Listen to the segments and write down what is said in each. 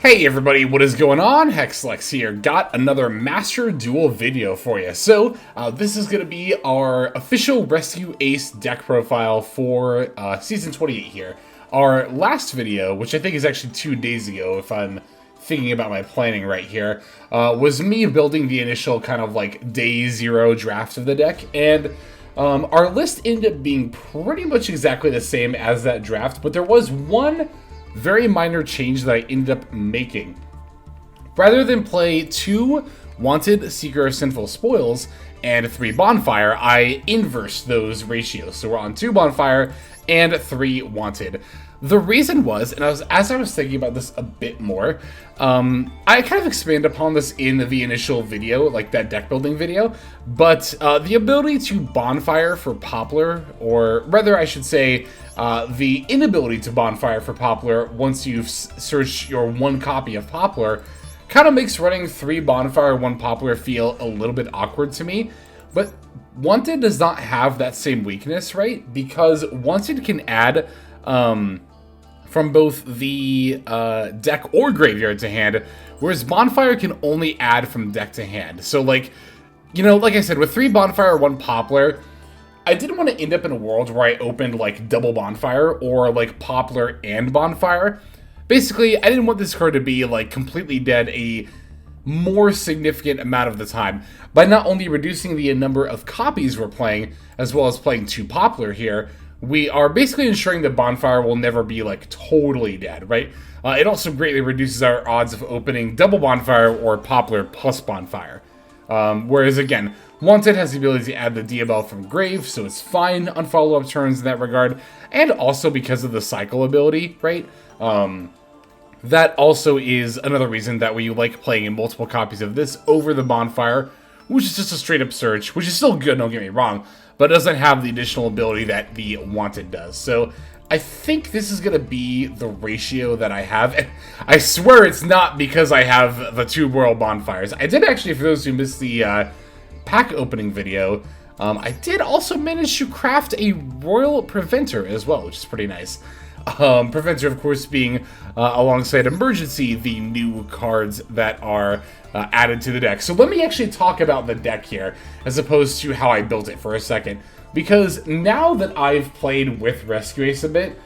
Hey everybody, what is going on? Hexlex here. Got another Master Duel video for you. So, this is going to be our official Rescue Ace deck profile for Season 28 here. Our last video, which I think is actually 2 days ago, if I'm thinking about my planning right here, was me building the initial kind of like day 0 draft of the deck, and our list ended up being pretty much exactly the same as that draft, but there was one very minor change that I ended up making. Rather than play 2 Wanted, Seeker of Sinful Spoils and 3 Bonfire, I inversed those ratios. So we're on 2 Bonfire and 3 Wanted. The reason was, and as I was thinking about this a bit more, I kind of expanded upon this in the initial video, like that deck building video, but the ability to Bonfire for Poplar, or rather I should say, the inability to Bonfire for Poplar once you've searched your 1 copy of Poplar, kind of makes running 3 Bonfire, 1 Poplar feel a little bit awkward to me. But Wanted does not have that same weakness, right? Because Wanted can add from both the deck or graveyard to hand, whereas Bonfire can only add from deck to hand. So, like, you know, like I said, with 3 Bonfire, 1 Poplar, I didn't want to end up in a world where I opened, like, double Bonfire or, like, Poplar and Bonfire. Basically, I didn't want this card to be, like, completely dead a more significant amount of the time by not only reducing the number of copies we're playing, as well as playing 2 Poplar here. We are basically ensuring that Bonfire will never be, like, totally dead, right? It also greatly reduces our odds of opening double Bonfire or Poplar plus Bonfire. Whereas, again, Wanted has the ability to add the Diabell from Grave, so it's fine on follow-up turns in that regard. And also because of the cycle ability, right? That also is another reason that we like playing in multiple copies of this over the Bonfire, which is just a straight-up search, which is still good, don't get me wrong, but doesn't have the additional ability that the Wanted does. So I think this is going to be the ratio that I have. And I swear it's not because I have the 2 Royal Bonfires. I did actually, for those who missed the pack opening video, I did also manage to craft a Royal Preventer as well, which is pretty nice. Preventer, of course, being alongside Emergency, the new cards that are added to the deck. So let me actually talk about the deck here, as opposed to how I built it for a second. Because now that I've played with Rescue Ace a bit,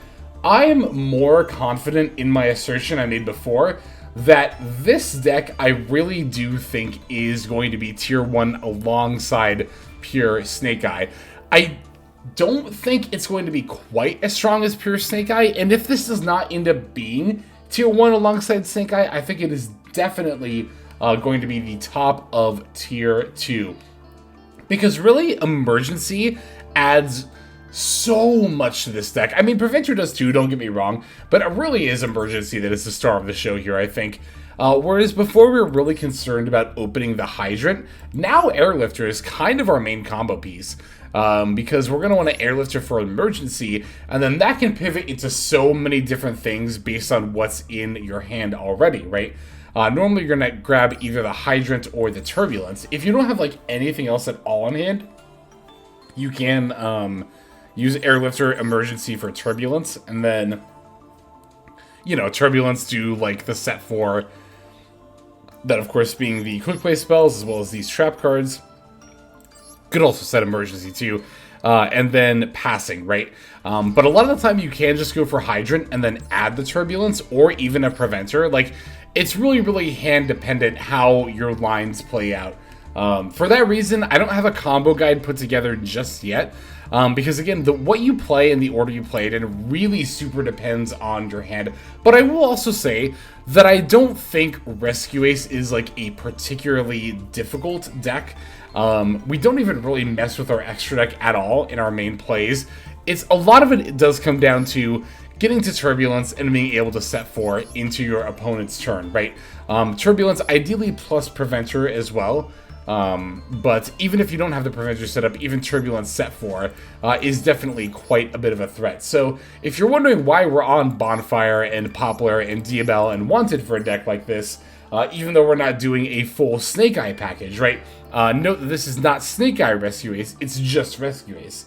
I'm more confident in my assertion I made before that this deck I really do think is going to be tier 1 alongside pure Snake Eye. I don't think it's going to be quite as strong as pure Snake Eye, and if this does not end up being tier 1 alongside Snake Eye, I think it is definitely going to be the top of tier 2. Because really, Emergency adds so much to this deck. I mean, Preventer does too, don't get me wrong, but it really is Emergency that is the star of the show here, I think. Whereas before we were really concerned about opening the Hydrant, now Airlifter is kind of our main combo piece. Because we're going to want to Airlifter for Emergency, and then that can pivot into so many different things based on what's in your hand already, right? Normally you're going to grab either the Hydrant or the Turbulence. If you don't have, like, anything else at all on hand, you can use Airlifter Emergency for Turbulence, and then, you know, Turbulence do, like, the set 4, that, of course, being the Quick Play spells, as well as these trap cards. Could also set Emergency too, and then Passing, right? But a lot of the time you can just go for Hydrant and then add the Turbulence or even a Preventer. Like, it's really, really hand dependent how your lines play out. For that reason, I don't have a combo guide put together just yet, because again, what you play and the order you play it in really super depends on your hand. But I will also say that I don't think Rescue Ace is like a particularly difficult deck. We don't even really mess with our extra deck at all in our main plays. A lot of it does come down to getting to Turbulence and being able to set 4 into your opponent's turn, right? Turbulence, ideally plus Preventer as well. But even if you don't have the Preventer set up, even Turbulence set 4 is definitely quite a bit of a threat. So if you're wondering why we're on Bonfire and Poplar and Diabell and Wanted for a deck like this, even though we're not doing a full Snake Eye package, right? Note that this is not Snake Eye Rescue Ace, it's just Rescue Ace.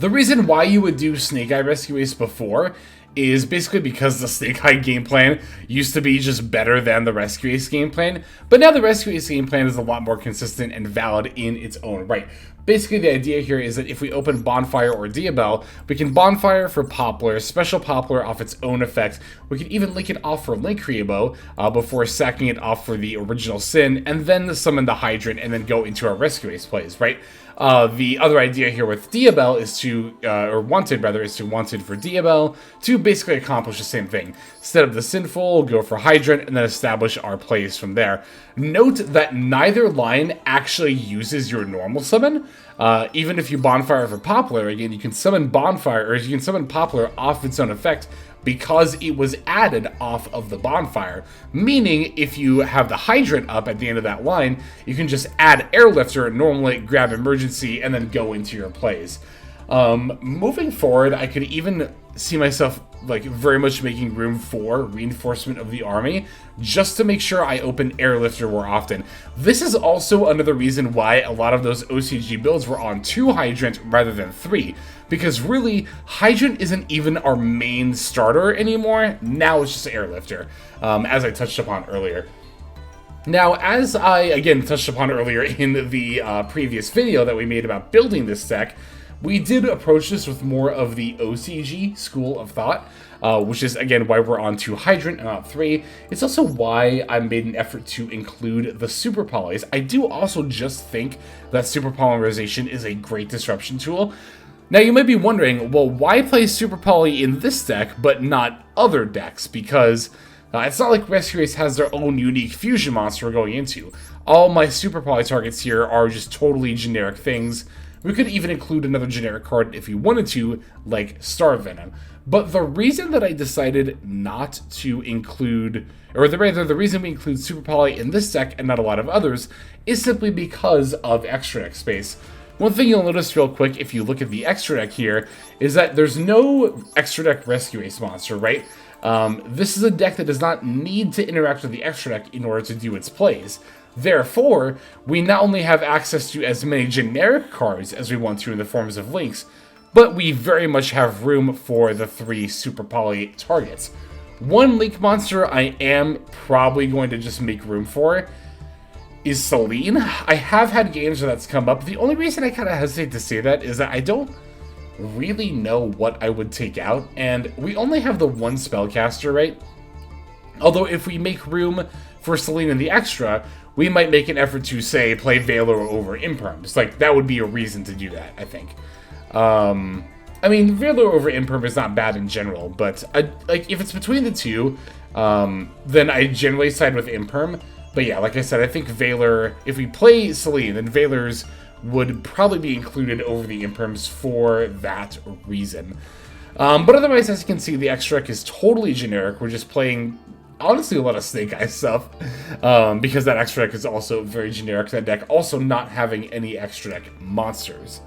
The reason why you would do Snake Eye Rescue Ace before is basically because the Snake Eye game plan used to be just better than the Rescue Ace game plan, but now the Rescue Ace game plan is a lot more consistent and valid in its own right. Basically, the idea here is that if we open Bonfire or Diabell, we can Bonfire for Poplar, Special Poplar off its own effect. We can even link it off for Linkuriboh before sacking it off for the original Sin, and then summon the Hydrant and then go into our Rescue Ace plays, right? The other idea here with Diabell is to, or Wanted rather, is to Wanted for Diabell to basically accomplish the same thing. Set up the Sinful, go for Hydrant, and then establish our plays from there. Note that neither line actually uses your normal summon. Even if you Bonfire for Poplar, again, you can summon Bonfire, or you can summon Poplar off its own effect because it was added off of the Bonfire. Meaning, if you have the Hydrant up at the end of that line, you can just add Airlifter, normally grab Emergency, and then go into your plays. Moving forward, I could even see myself like very much making room for reinforcement of the army just to make sure I open Airlifter more often. This is also another reason why a lot of those OCG builds were on 2 Hydrant rather than 3, because really Hydrant isn't even our main starter anymore. Now it's just Airlifter, as I touched upon earlier. Now, as I again touched upon earlier in the previous video that we made about building this deck, we did approach this with more of the OCG school of thought, which is, again, why we're on 2 Hydrant and not 3. It's also why I made an effort to include the Super Polys. I do also just think that Super Polymerization is a great disruption tool. Now, you might be wondering, well, why play Super Poly in this deck but not other decks? Because it's not like Rescue Ace has their own unique fusion monster we're going into. All my Super Poly targets here are just totally generic things. We could even include another generic card if we wanted to, like Star Venom. But the reason that I decided not to include, or the reason we include Super Poly in this deck and not a lot of others, is simply because of extra deck space. One thing you'll notice real quick if you look at the extra deck here is that there's no extra deck Rescue Ace monster, right? This is a deck that does not need to interact with the extra deck in order to do its plays. Therefore, we not only have access to as many generic cards as we want to in the forms of links, but we very much have room for the 3 Super Poly targets. One link monster I am probably going to just make room for is Selene. I have had games where that's come up. The only reason I kind of hesitate to say that is that I don't really know what I would take out, and we only have the 1 spellcaster, right? Although if we make room for Selene in the extra, we might make an effort to, say, play Valor over Imperms. Like, that would be a reason to do that, I think. I mean, Valor over Imperm is not bad in general, but, like, if it's between the two, then I generally side with Imperm. But yeah, like I said, I think Valor, if we play Selene, then Valor's would probably be included over the Imperms for that reason. But otherwise, as you can see, the extra deck is totally generic. We're just playing, honestly, a lot of Snake Eye stuff, because that extra deck is also very generic. That deck also not having any extra deck monsters.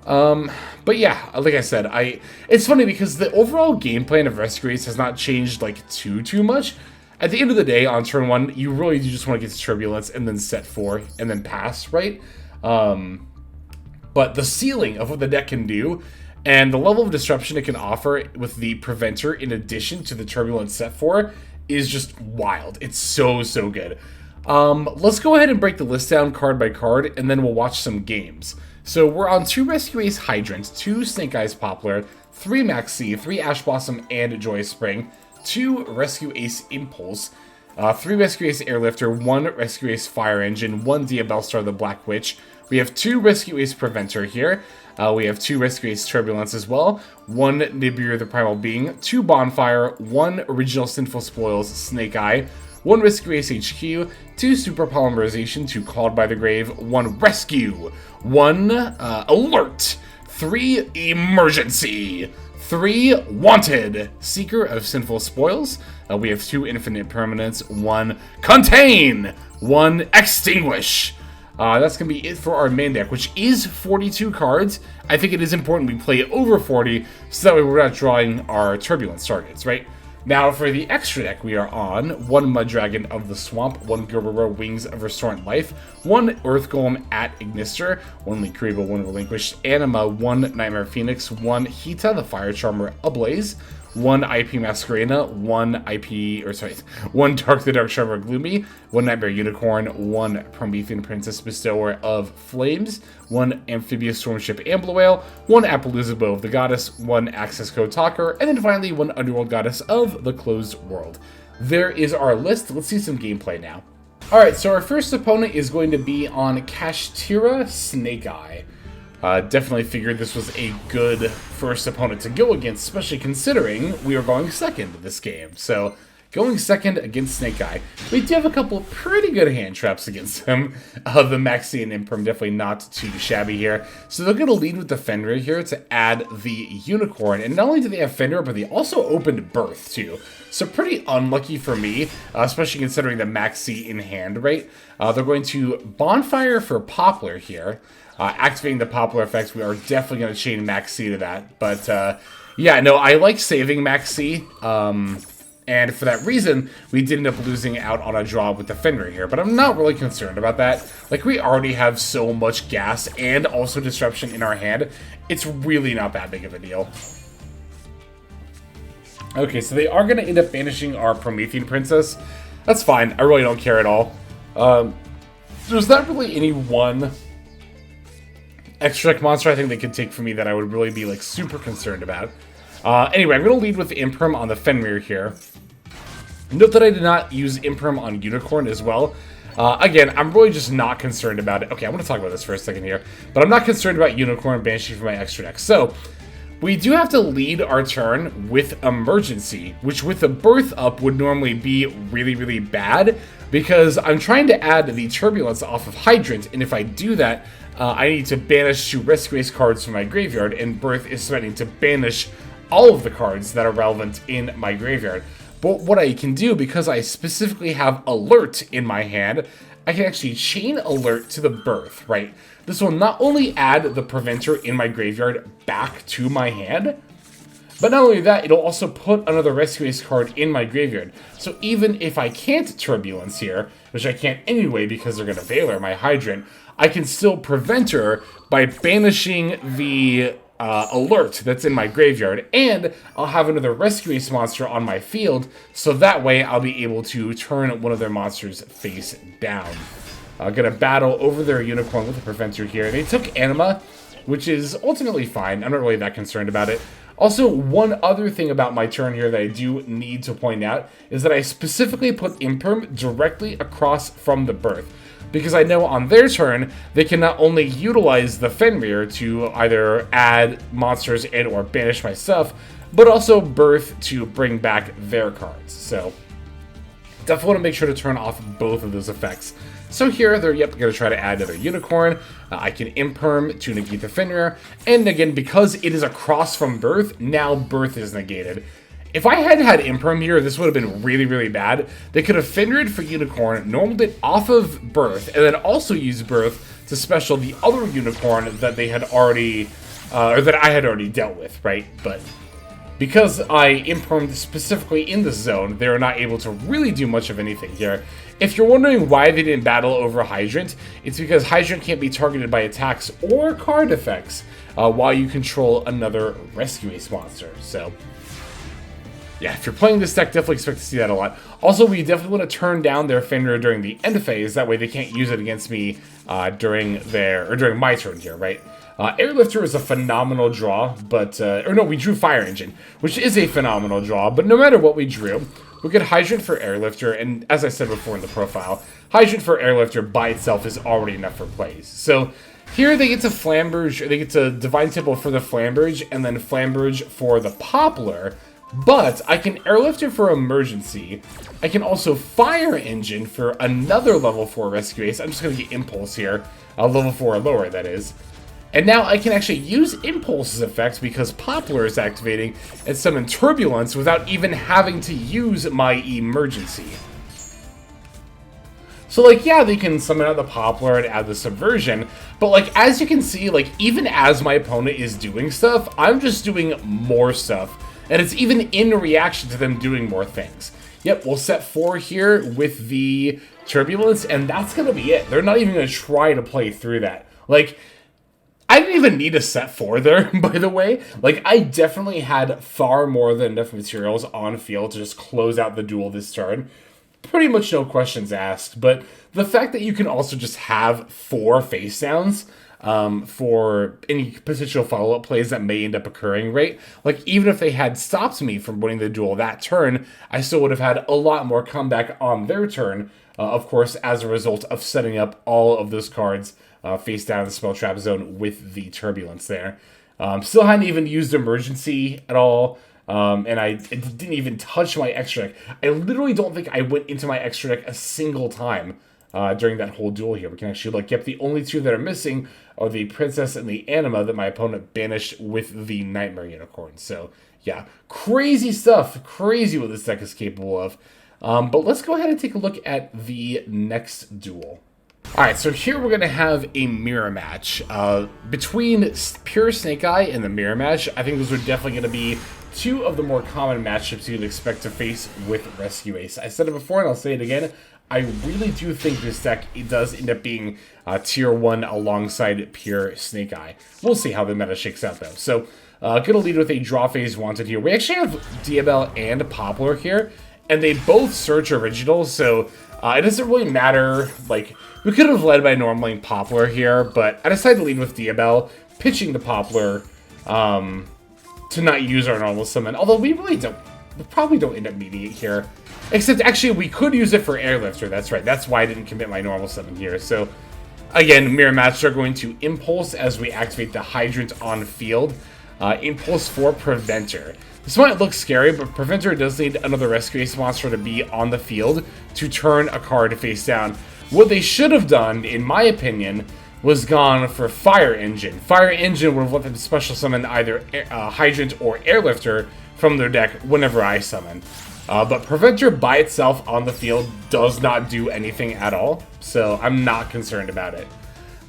But yeah, like I said, it's funny because the overall game plan of Rescue Ace has not changed like too much. At the end of the day, on turn 1, you really do just want to get to Turbulence and then set 4 and then pass, right? But the ceiling of what the deck can do and the level of disruption it can offer with the Preventer in addition to the Turbulence set 4 is just wild. It's so good. Let's go ahead and break the list down card by card, and then we'll watch some games. So we're on 2 Rescue Ace Hydrant, 2 Snake Eyes Poplar, 3 Maxi, 3 Ash Blossom and Joyous Spring, 2 Rescue Ace Impulse, 3 Rescue Ace Airlifter, 1 Rescue Ace Fire Engine, 1 Diabell Star the Black Witch. We have 2 Rescue Ace Preventer here. We have 2 Rescue Ace Turbulence as well, 1 Nibiru the Primal Being, 2 Bonfire, 1 Original Sinful Spoils Snake Eye, 1 Rescue Ace HQ, 2 Super Polymerization, 2 Called by the Grave, 1 Rescue, 1 Alert, 3 Emergency, 3 Wanted, Seeker of Sinful Spoils. We have 2 Infinite Permanents, 1 Contain, 1 Extinguish. That's going to be it for our main deck, which is 42 cards. I think it is important we play over 40, so that way we're not drawing our Turbulence targets, right? Now, for the extra deck, we are on 1 Muddragon of the Swamp, 1 Gerberah Wings of Restorant Life, 1 Earth Golem at Ignister, 1 Linkuriboh, 1 Relinquished Anima, 1 Nightmare Phoenix, 1 Hita, the Fire Charmer Ablaze, 1 IP Masquerena, 1 IP, or sorry, 1 Dark the Dark Charmer Gloomy, 1 Nightmare Unicorn, 1 Promethean Princess Bestower of Flames, 1 Amphibious Stormship Ambler, 1 Appaloosa Bow of the Goddess, 1 Access Code Talker, and then finally 1 Underworld Goddess of the Closed World. There is our list. Let's see some gameplay now. Alright, so our first opponent is going to be on Kashtira Snake Eye. Definitely figured this was a good first opponent to go against, especially considering we are going second this game. So, going second against Snake Eye. We do have a couple pretty good hand traps against him. The Maxi and Imperm definitely not too shabby here. So they're going to lead with the Fenrir here to add the Unicorn. And not only do they have Fenrir, but they also opened Birth too. So pretty unlucky for me, especially considering the Maxi in hand, right? They're going to Bonfire for Poplar here. Activating the Poplar effects, we are definitely going to chain Maxi to that. But yeah, no, I like saving Maxi. And for that reason, we did end up losing out on a draw with the Fenrir here. But I'm not really concerned about that. Like, we already have so much gas and also disruption in our hand. It's really not that big of a deal. Okay, so they are going to end up banishing our Promethean Princess. That's fine. I really don't care at all. There's not really any one extra deck monster I think they could take from me that I would really be, like, super concerned about. Anyway, I'm going to lead with Imperm on the Fenrir here. Note that I did not use Imperm on Unicorn as well. Again, I'm really just not concerned about it. Okay, I want to talk about this for a second here. But I'm not concerned about Unicorn banishing from my extra deck. So, we do have to lead our turn with Emergency, which with the Birth up would normally be really, really bad. Because I'm trying to add the Turbulence off of Hydrant, and if I do that, I need to banish 2 Rescue Ace cards from my graveyard, and Birth is threatening to banish all of the cards that are relevant in my graveyard. But what I can do, because I specifically have Alert in my hand, I can actually chain Alert to the Birth, right? This will not only add the Preventer in my graveyard back to my hand, but not only that, it'll also put another Rescue Ace card in my graveyard. So even if I can't Turbulence here, which I can't anyway because they're going to Veiler my Hydrant, I can still Preventer by banishing the Alert that's in my graveyard, and I'll have another Rescue Ace monster on my field, so that way I'll be able to turn one of their monsters face down. Gonna battle over their Unicorn with a Preventer here. They took Anima, which is ultimately fine. I'm not really that concerned about it. Also, one other thing about my turn here that I do need to point out is that I specifically put Imperm directly across from the Birth. Because I know on their turn, they can not only utilize the Fenrir to either add monsters and or banish my stuff, but also Birth to bring back their cards. So, definitely want to make sure to turn off both of those effects. So here, they're going to try to add another Unicorn. I can Imperm to negate the Fenrir. And again, because it is across from Birth, now Birth is negated. If I had had Imperm here, this would have been really, really bad. They could have Fenrir'd for Unicorn, normaled it off of Birth, and then also used Birth to special the other Unicorn that they had already, or that I had already dealt with, right? But because I Impermed specifically in this zone, they are not able to really do much of anything here. If you're wondering why they didn't battle over Hydrant, it's because Hydrant can't be targeted by attacks or card effects while you control another Rescue Ace monster. So, yeah, if you're playing this deck, definitely expect to see that a lot. Also, we definitely want to turn down their Fenrir during the end phase. That way they can't use it against me during my turn here, right? Airlifter is a phenomenal draw, but... or no, we drew Fire Engine, which is a phenomenal draw. But no matter what we drew, we get Hydrant for Airlifter. And as I said before in the profile, Hydrant for Airlifter by itself is already enough for plays. So here they get to Flamberge, or they get to Divine Temple for the Flamberge, and then Flamberge for the Poplar. But I can Airlifter for Emergency. I can also Fire Engine for another level 4 Rescue Ace. I'm just going to get Impulse here. Level 4 or lower, that is. And now I can actually use Impulse's effects because Poplar is activating and summon Turbulence without even having to use my Emergency. So, like, yeah, they can summon out the Poplar and add the Subversion, but, like, as you can see, like, even as my opponent is doing stuff, I'm just doing more stuff. And it's even in reaction to them doing more things. Yep, we'll set 4 here with the Turbulence, and that's going to be it. They're not even going to try to play through that. Like, I didn't even need a set 4 there, by the way. Like, I definitely had far more than enough materials on field to just close out the duel this turn. Pretty much no questions asked, but the fact that you can also just have 4 face downs for any potential follow-up plays that may end up occurring, right? Like, even if they had stopped me from winning the duel that turn, I still would have had a lot more comeback on their turn, of course, as a result of setting up all of those cards face down in the spell trap zone with the turbulence there. Still hadn't even used emergency at all, and I didn't even touch my extra deck. I literally don't think I went into my extra deck a single time during that whole duel here. We can actually look. Yep, the only 2 that are missing are the Princess and the Anima that my opponent banished with the Nightmare Unicorn. So, yeah, crazy stuff. Crazy what this deck is capable of. But let's go ahead and take a look at the next duel. Alright, so here we're going to have a mirror match between Pure Snake Eye and the mirror match. I think those are definitely going to be 2 of the more common matchups you'd expect to face with Rescue Ace. I said it before and I'll say it again. I really do think this deck does end up being tier 1 alongside Pure Snake Eye. We'll see how the meta shakes out though. So, gonna lead with a draw phase wanted here. We actually have Diabelle and Poplar here, and they both search originals, so it doesn't really matter. Like, we could have led by normaling Poplar here, but I decided to lead with Diabelle, pitching to Poplar to not use our normal summon. Although we probably don't end up needing it here. Except, actually, we could use it for Airlifter. That's right. That's why I didn't commit my normal summon here. So, again, Mirror Match are going to Impulse as we activate the Hydrant on field. Impulse for Preventer. This might look scary, but Preventer does need another Rescue Ace monster to be on the field to turn a card face down. What they should have done, in my opinion, was gone for Fire Engine. Fire Engine would have let them special summon either Hydrant or Airlifter from their deck whenever I summon. But Preventer by itself on the field does not do anything at all, so I'm not concerned about it.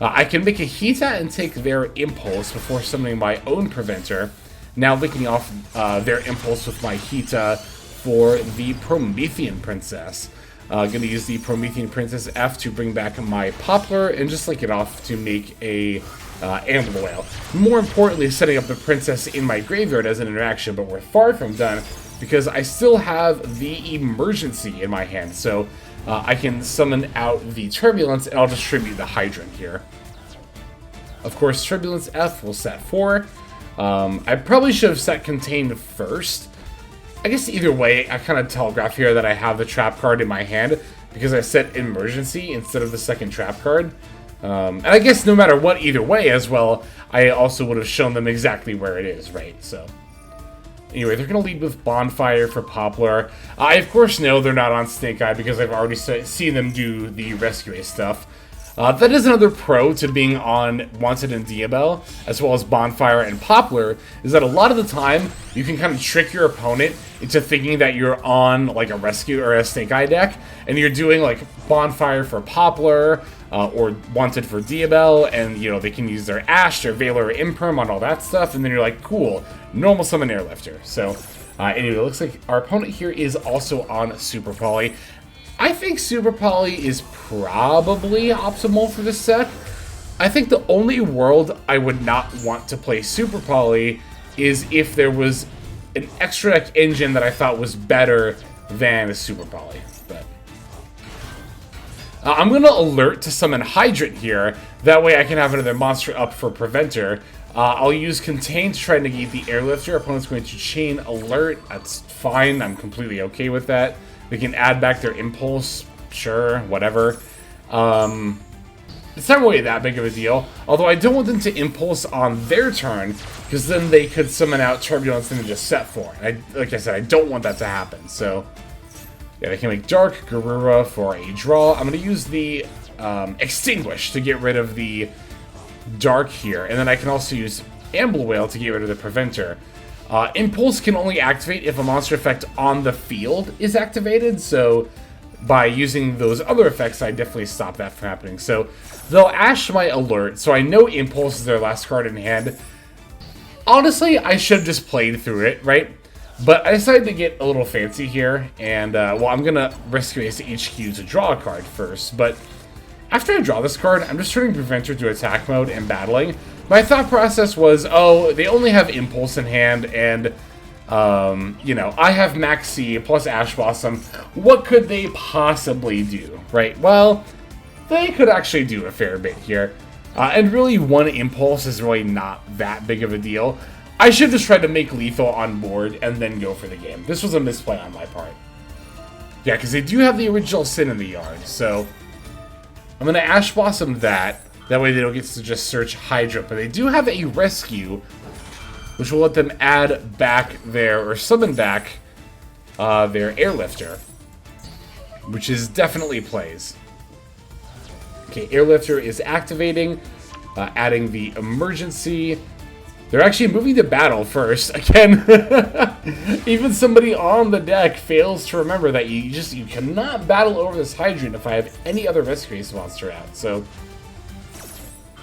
I can make a Hita and take their Impulse before summoning my own Preventer, now linking off their Impulse with my Hita for the Promethean Princess. Gonna use the Promethean Princess F to bring back my Poplar and just link it off to make a Animal Whale. More importantly, setting up the Princess in my graveyard as an interaction, but we're far from done because I still have the Emergency in my hand, so I can summon out the Turbulence and I'll distribute the Hydrant here. Of course, Turbulence F will set 4. I probably should have set Contain first. I guess either way, I kind of telegraph here that I have the trap card in my hand because I set Emergency instead of the second trap card. And I guess no matter what, either way as well, I also would have shown them exactly where it is, right? So, anyway, they're going to lead with Bonfire for Poplar. I, of course, know they're not on Snake Eye because I've already seen them do the Rescue Ace stuff. That is another pro to being on Wanted and Diabelle, as well as Bonfire and Poplar, is that a lot of the time, you can kind of trick your opponent into thinking that you're on, like, a Rescue or a Snake Eye deck, and you're doing, like, Bonfire for Poplar, or Wanted for Diabelle, and, you know, they can use their Ash, their Valor, or Imperm on all that stuff, and then you're like, cool, normal summon Airlifter. So, anyway, it looks like our opponent here is also on Super Poly. I think Super Poly is probably optimal for this set. I think the only world I would not want to play Super Poly is if there was an extra deck engine that I thought was better than a Super Poly. But I'm going to alert to summon Hydrant here. That way I can have another monster up for Preventer. I'll use Contain to try to negate the Airlifter. Opponent's going to chain Alert. That's fine. I'm completely okay with that. They can add back their Impulse. Sure, whatever. It's not really that big of a deal. Although I don't want them to Impulse on their turn, because then they could summon out Turbulence and just set 4. And like I said, I don't want that to happen. So, yeah, they can make Dark Garura for a draw. I'm going to use the Extinguish to get rid of the Dark here. And then I can also use Amble Whale to get rid of the Preventer. Impulse can only activate if a monster effect on the field is activated, so by using those other effects, I definitely stop that from happening. So they'll Ash my Alert, so I know Impulse is their last card in hand. Honestly, I should have just played through it, right? But I decided to get a little fancy here, and, well, I'm going to Rescue Ace HQ to draw a card first, but After I draw this card, I'm just turning Preventer to attack mode and battling. My thought process was, oh, they only have Impulse in hand, and, you know, I have Max C plus Ash Blossom. What could they possibly do, right? Well, they could actually do a fair bit here. And really, one Impulse is really not that big of a deal. I should just try to make lethal on board and then go for the game. This was a misplay on my part. Yeah, because they do have the original Sin in the yard, so I'm going to Ash Blossom that. That way they don't get to just search Hydra. But they do have a Rescue, which will let them add back their, or summon back their Airlifter, which is definitely plays. Okay, Airlifter is activating, adding the Emergency. They're actually moving to battle first. Again, even somebody on the deck fails to remember that you cannot battle over this Hydrant if I have any other Rescue Ace monster out. So,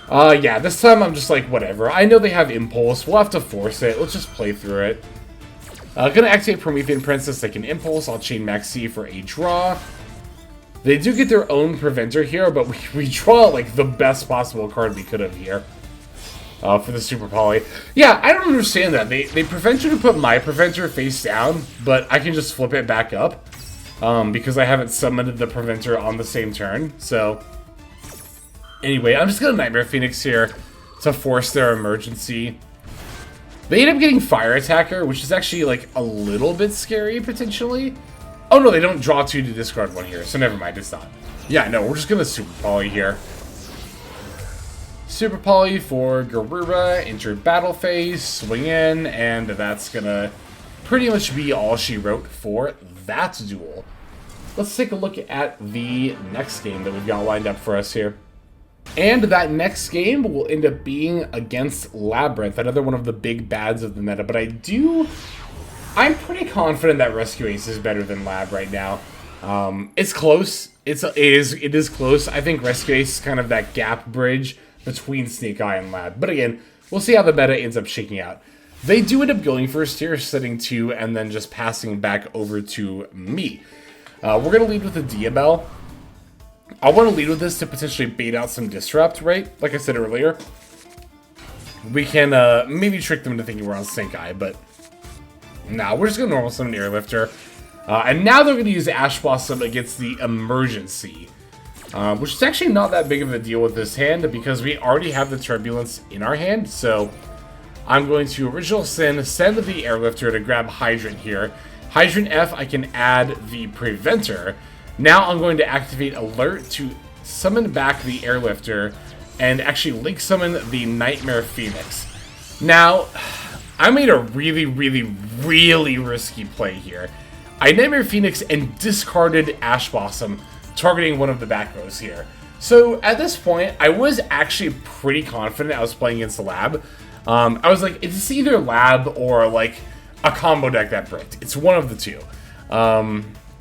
yeah, this time I'm just like, whatever. I know they have Impulse. We'll have to force it. Let's just play through it. Gonna activate Promethean Princess. They can Impulse. I'll chain Max C for a draw. They do get their own Preventer here, but we draw like the best possible card we could have here. For the Super Poly. Yeah, I don't understand that. They prevent you to put my Preventer face down, but I can just flip it back up. Because I haven't summoned the Preventer on the same turn. So, anyway, I'm just gonna Nightmare Phoenix here to force their Emergency. They end up getting Fire Attacker, which is actually like a little bit scary, potentially. Oh no, they don't draw 2 to discard 1 here, so never mind, it's not. Yeah, no, we're just gonna Super Poly here. Super Poly for Garura, enter battle phase, swing in, and that's gonna pretty much be all she wrote for that duel. Let's take a look at the next game that we've got lined up for us here. And that next game will end up being against Labrynth, another one of the big bads of the meta, but I'm pretty confident that Rescue Ace is better than Lab right now. It's close. It is close. I think Rescue Ace is kind of that gap bridge between Snake Eye and Lab. But again, we'll see how the meta ends up shaking out. They do end up going first here, setting 2, and then just passing back over to me. We're going to lead with a Diabell. I want to lead with this to potentially bait out some Disrupt, right? Like I said earlier. We can maybe trick them into thinking we're on Snake Eye, but nah, we're just going to normal summon Airlifter. And now they're going to use Ash Blossom against the Emergency. Which is actually not that big of a deal with this hand because we already have the Turbulence in our hand. So I'm going to Original Sin, send the Airlifter to grab Hydrant here. Hydrant F, I can add the Preventer. Now I'm going to activate Alert to summon back the Airlifter and actually link summon the Nightmare Phoenix. Now, I made a really risky play here. I Nightmare Phoenix and discarded Ash Blossom, targeting one of the back rows here. So at this point, I was actually pretty confident I was playing against the Lab. I was like, it's either Lab or like a combo deck that bricked. It's one of the two.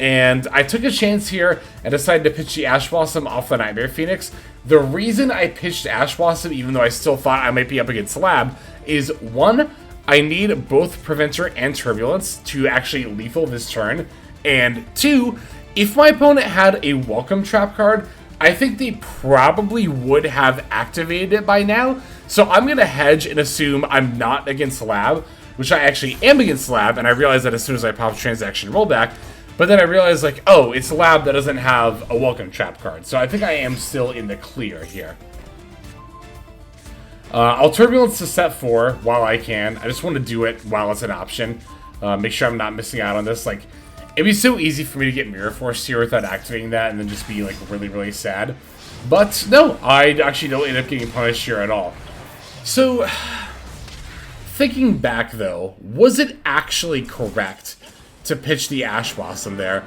And I took a chance here and decided to pitch the Ash Blossom off the Nightmare Phoenix. The reason I pitched Ash Blossom, even though I still thought I might be up against Lab, is one, I need both Preventer and Turbulence to actually lethal this turn. And two, if my opponent had a Welcome Trap card, I think they probably would have activated it by now. So I'm going to hedge and assume I'm not against Lab, which I actually am against Lab, and I realized that as soon as I pop Transaction Rollback. But then I realized, like, oh, it's Lab that doesn't have a Welcome Trap card. So I think I am still in the clear here. I'll Turbulence to set 4 while I can. I just want to do it while it's an option. Make sure I'm not missing out on this. Like, it'd be so easy for me to get Mirror Force here without activating that and then just be, like, really sad. But, no, I actually don't end up getting punished here at all. So, thinking back, though, was it actually correct to pitch the Ash Blossom there?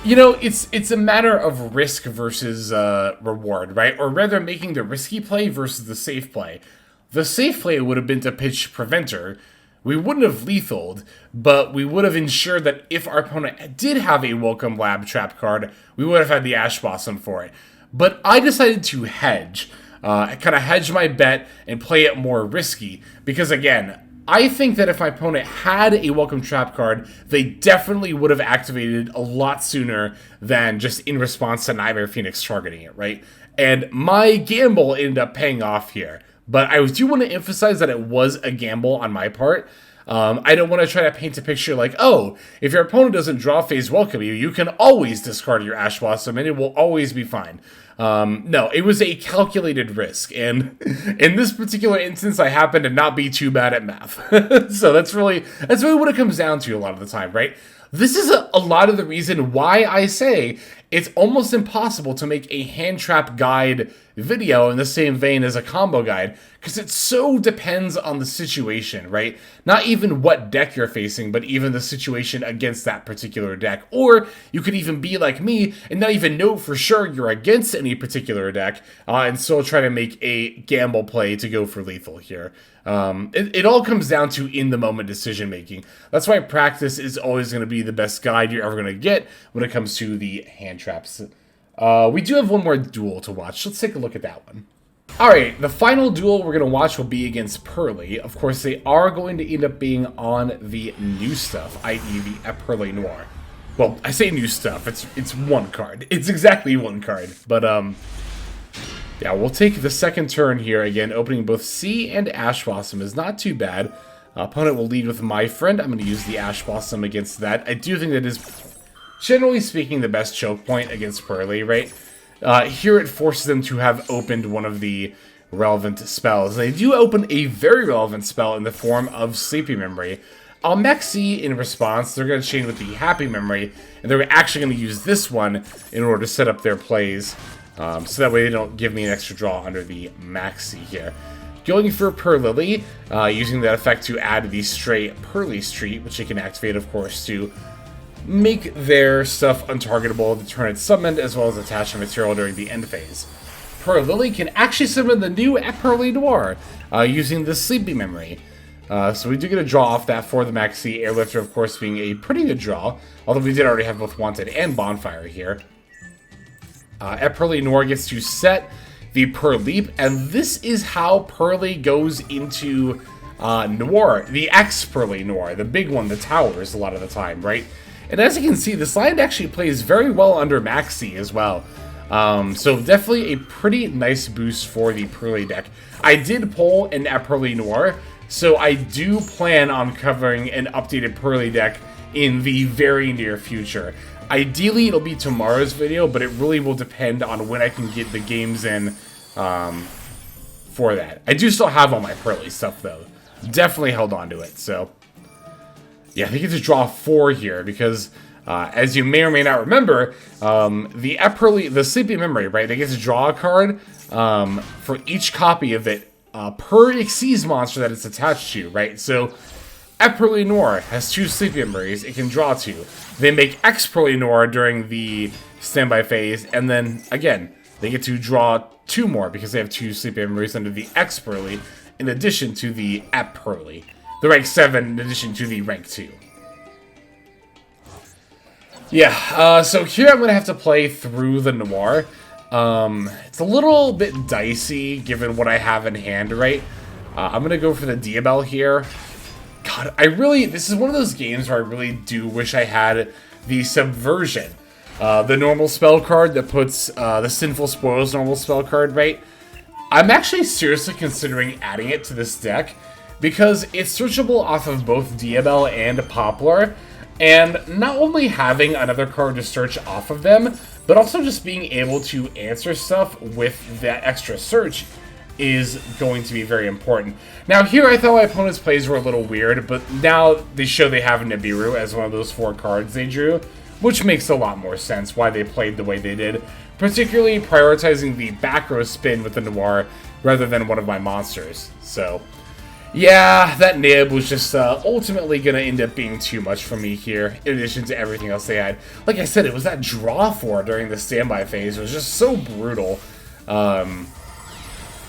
You know, it's a matter of risk versus reward, right? Or rather, making the risky play versus the safe play. The safe play would have been to pitch Preventer. We wouldn't have lethaled, but we would have ensured that if our opponent did have a Welcome Lab Trap card, we would have had the Ash Blossom for it. But I decided to hedge. I kind of hedge my bet and play it more risky. Because again, I think that if my opponent had a Welcome Trap card, they definitely would have activated a lot sooner than just in response to Nightmare Phoenix targeting it, right? And my gamble ended up paying off here. But I do want to emphasize that it was a gamble on my part. I don't want to try to paint a picture like, oh, if your opponent doesn't draw phase welcome you, you can always discard your Ash Blossom and it will always be fine. No, it was a calculated risk, and in this particular instance, I happen to not be too bad at math. So that's really what it comes down to a lot of the time, right? This is a lot of the reason why I say it's almost impossible to make a hand trap guide video in the same vein as a combo guide, because it so depends on the situation, right? Not even what deck you're facing, but even the situation against that particular deck. Or you could even be like me and not even know for sure you're against any particular deck, and still try to make a gamble play to go for lethal here. It all comes down to in-the-moment decision-making. That's why practice is always going to be the best guide you're ever going to get when it comes to the hand traps. We do have one more duel to watch. Let's take a look at that one. Alright, the final duel we're going to watch will be against Purrely. Of course, they are going to end up being on the new stuff, i.e. the Purrely Noir. Well, I say new stuff. It's one card. It's exactly one card. But, yeah, we'll take the second turn here. Again, opening both Sea and Ash Blossom is not too bad. Opponent will lead with My Friend. I'm going to use the Ash Blossom against that. I do think that is, generally speaking, the best choke point against Purrely, right? Here it forces them to have opened one of the relevant spells. They do open a very relevant spell in the form of Sleepy Memory. I'll Maxi in response. They're going to chain with the Happy Memory, and they're actually going to use this one in order to set up their plays, so that way they don't give me an extra draw under the Maxi here. Going for Purrely, using that effect to add the stray Purrely Street, which they can activate, of course, to make their stuff untargetable to turn it summoned, as well as attach a material during the end phase. Purrely can actually summon the new Purrely Noir, using the Sleepy Memory. So we do get a draw off that for the Maxi, Airlifter, of course, being a pretty good draw, although we did already have both Wanted and Bonfire here. Purrely Noir gets to set the Purrleap, and this is how Purrely goes into Noir, the X-Purrely Noir, the big one, the towers a lot of the time, right? And as you can see, this line actually plays very well under Maxi as well. So definitely a pretty nice boost for the Purrely deck. I did pull an Purrely Noir, so I do plan on covering an updated Purrely deck in the very near future. Ideally, it'll be tomorrow's video, but it really will depend on when I can get the games in for that. I do still have all my Purrely stuff, though. Definitely held on to it, so yeah, they get to draw 4 here because, as you may or may not remember, the Sleepy Memory, right? They get to draw a card for each copy of it per Xyz monster that it's attached to, right? So, Purrely Noir has 2 Sleepy Memories. It can draw 2. They make X-Purrely Noir during the standby phase, and then, again, they get to draw 2 more because they have 2 Sleepy Memories under the X-Purrely in addition to the Purrely. The rank 7 in addition to the rank 2. Yeah, so here I'm going to have to play through the Noir. It's a little bit dicey given what I have in hand, right? I'm going to go for the Diabell here. God, this is one of those games where I really do wish I had the Subversion. The normal spell card that puts the Sinful Spoils normal spell card, right? I'm actually seriously considering adding it to this deck, because it's searchable off of both Diabell and Poplar, and not only having another card to search off of them, but also just being able to answer stuff with that extra search is going to be very important. Now here I thought my opponent's plays were a little weird, but now they show they have Nibiru as one of those 4 cards they drew, which makes a lot more sense why they played the way they did, particularly prioritizing the back row spin with the Noir rather than one of my monsters. So yeah, that nib was just ultimately going to end up being too much for me here, in addition to everything else they had. Like I said, it was that draw 4 during the standby phase. It was just so brutal.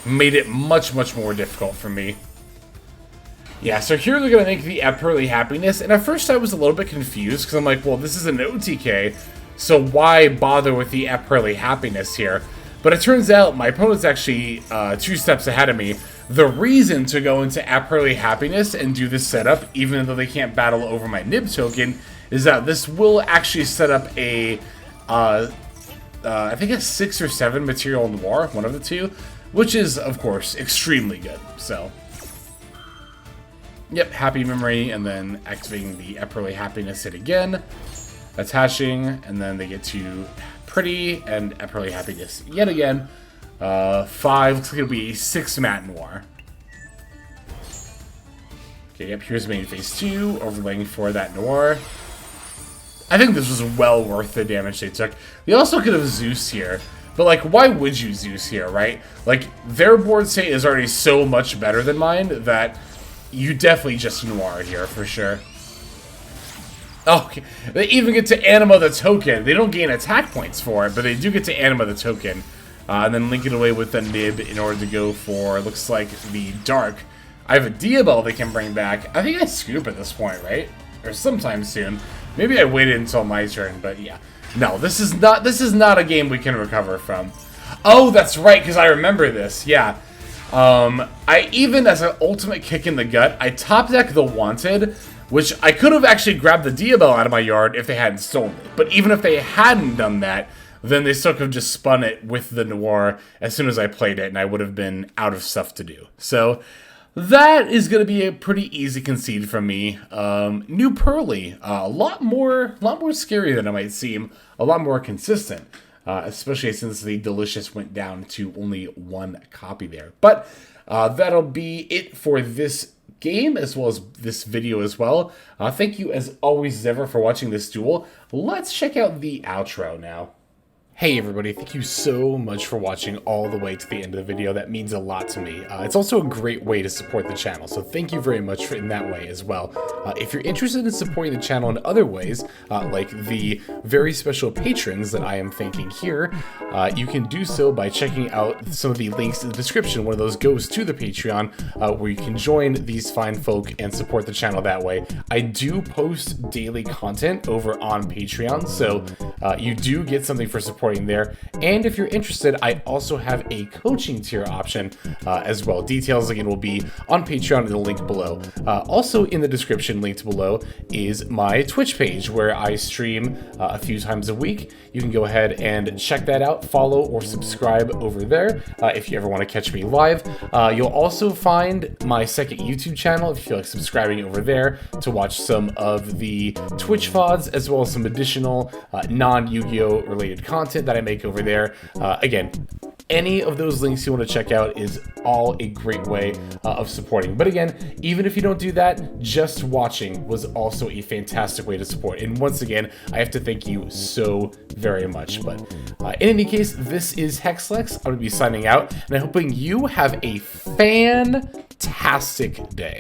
Made it much, much more difficult for me. Yeah, so here they're going to make the Purrely Happiness, and at first I was a little bit confused, because I'm like, well, this is an OTK, so why bother with the Purrely Happiness here? But it turns out my opponent's actually 2 steps ahead of me. The reason to go into Purrely Happiness and do this setup, even though they can't battle over my nib token, is that this will actually set up a, I think a 6 or 7 Material Noir, one of the two, which is, of course, extremely good. So, yep, Happy Memory, and then activating the Purrely Happiness hit again, attaching, and then they get to Pretty and Purrely Happiness yet again. 5, looks like it'll be 6 Mat Noir. Okay, yep, here's main phase 2, overlaying for that Noir. I think this was well worth the damage they took. They also could have Zeus here, but like, why would you Zeus here, right? Like, their board state is already so much better than mine that you definitely just Noir here for sure. Oh, okay. They even get to Anima the token. They don't gain attack points for it, but they do get to Anima the token. And then link it away with the nib in order to go for, looks like, the Dark. I have a Diabell they can bring back. I think I scoop at this point, right? Or sometime soon. Maybe I waited until my turn, but yeah. No, this is not a game we can recover from. Oh, that's right, because I remember this. Yeah. I even, as an ultimate kick in the gut, I top deck the Wanted, which I could have actually grabbed the Diabell out of my yard if they hadn't stolen it. But even if they hadn't done that, then they still could have just spun it with the Noir as soon as I played it, and I would have been out of stuff to do. So that is going to be a pretty easy concede from me. New Purrely, a lot more scary than it might seem, a lot more consistent, especially since the Delicious went down to only 1 copy there. But that'll be it for this game, as well as this video as well. Thank you, as always, as ever, for watching this duel. Let's check out the outro now. Hey everybody, thank you so much for watching all the way to the end of the video. That means a lot to me. It's also a great way to support the channel, so thank you very much in that way as well. If you're interested in supporting the channel in other ways, like the very special patrons that I am thanking here, you can do so by checking out some of the links in the description. One of those goes to the Patreon, where you can join these fine folk and support the channel that way. I do post daily content over on Patreon, so you do get something for supporting there. And if you're interested, I also have a coaching tier option as well. Details again will be on Patreon in the link below. Also in the description linked below is my Twitch page where I stream a few times a week. You can go ahead and check that out, follow or subscribe over there if you ever want to catch me live. You'll also find my second YouTube channel if you feel like subscribing over there to watch some of the Twitch VODs as well as some additional non-Yu-Gi-Oh related content that I make over there. Again, any of those links you want to check out is all a great way of supporting. But again, even if you don't do that, just watching was also a fantastic way to support. And once again, I have to thank you so very much. But in any case, this is Hexlex. I'm going to be signing out, and I'm hoping you have a fantastic day.